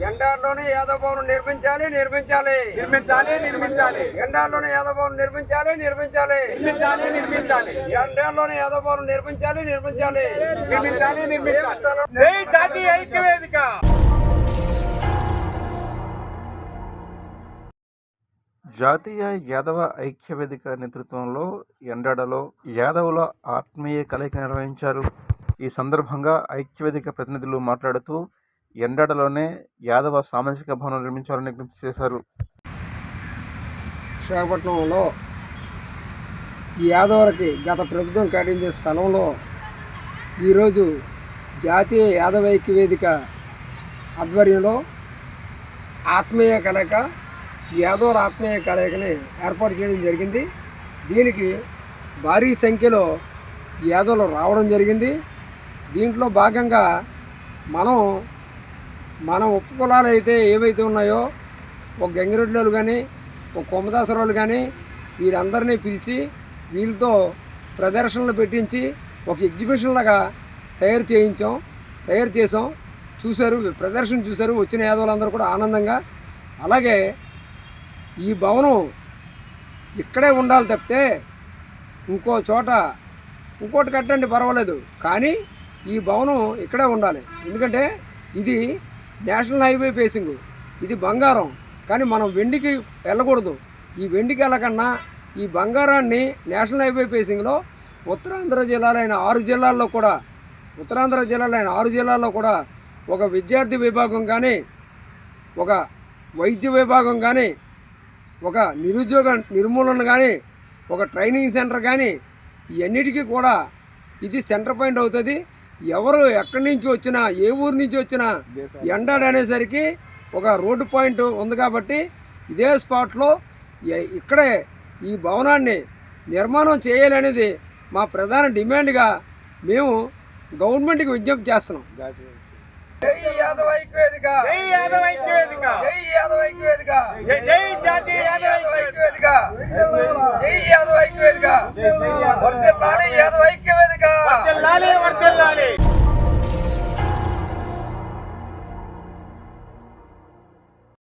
ఎండాల్లోనే యాదవ భవనం నిర్మించాలి. ఎండాల్లోనే యాదవ భవనం నిర్మించాలి. ఎండాల్లోనే యాదవ భవనం నిర్మించాలి. జై జాతీయ ఐక్య వేదిక. జాతీయ యాదవ ఐక్య వేదిక నేతృత్వంలో ఎండాడలో యాదవుల ఆత్మీయ కలయిక నిర్వహించారు. ఈ సందర్భంగా ఐక్యవేదిక ప్రతినిధులు మాట్లాడుతూ ఎండాడలోనే యాదవ సామాజిక భవనం నిర్మించాలని విజ్ఞప్తి చేశారు. విశాఖపట్నంలో యాదవులకి గత ప్రభుత్వం కేటాయించే స్థలంలో ఈరోజు జాతీయ యాదవ ఐక్య వేదిక ఆధ్వర్యంలో ఆత్మీయ కలయిక యాదవుల ఆత్మీయ కలయికని ఏర్పాటు చేయడం జరిగింది. దీనికి భారీ సంఖ్యలో యాదవులు రావడం జరిగింది. దీంట్లో భాగంగా మన ఉప్పు పొలాలు అయితే ఏవైతే ఉన్నాయో ఒక గంగిరెడ్డిలు కానీ ఒక కొమ్మదాసరాలు కానీ వీరందరినీ పిలిచి వీళ్ళతో ప్రదర్శనలు పెట్టించి ఒక ఎగ్జిబిషన్ లాగా తయారు చేసాం. చూశారు, ప్రదర్శన చూశారు వచ్చిన యాదవులందరూ కూడా ఆనందంగా. అలాగే ఈ భవనం ఇక్కడే ఉండాలి తప్పితే ఇంకోటి కట్టండి పర్వాలేదు, కానీ ఈ భవనం ఇక్కడే ఉండాలి. ఎందుకంటే ఇది నేషనల్ హైవే ఫేసింగ్, ఇది బంగారం. కానీ మనం వెండికి వెళ్ళకూడదు. ఈ వెండికి వెళ్ళకన్నా ఈ బంగారాన్ని నేషనల్ హైవే ఫేసింగ్లో ఉత్తరాంధ్ర జిల్లాలైన 6 జిల్లాల్లో కూడా ఒక విద్యార్థి విభాగం కానీ, ఒక వైద్య విభాగం కానీ, ఒక నిరుద్యోగ నిర్మూలన కానీ, ఒక ట్రైనింగ్ సెంటర్ కానీ ఇవన్నిటికీ కూడా ఇది సెంటర్ పాయింట్ అవుతుంది. ఎవరు ఎక్కడి నుంచి వచ్చినా, ఏ ఊరు నుంచి వచ్చినా ఎండాడు అనేసరికి ఒక రోడ్డు పాయింట్ ఉంది. కాబట్టి ఇదే స్పాట్లో ఇక్కడే ఈ భవనాన్ని నిర్మాణం చేయాలనేది మా ప్రధాన డిమాండ్గా మేము గవర్నమెంట్కి విజ్ఞప్తి చేస్తున్నాం. జై యాదవ ఐక్య వేదిక, జై యాదవ ఐక్య వేదిక, జై యాదవ ఐక్య వేదిక, జై జాతీయ యాదవ ఐక్య వేదిక, జై యాదవ ఐక్య వేదిక, వర్ధిల్లాలి యాదవ ఐక్య వేదిక. వర్ధిల్లాలి.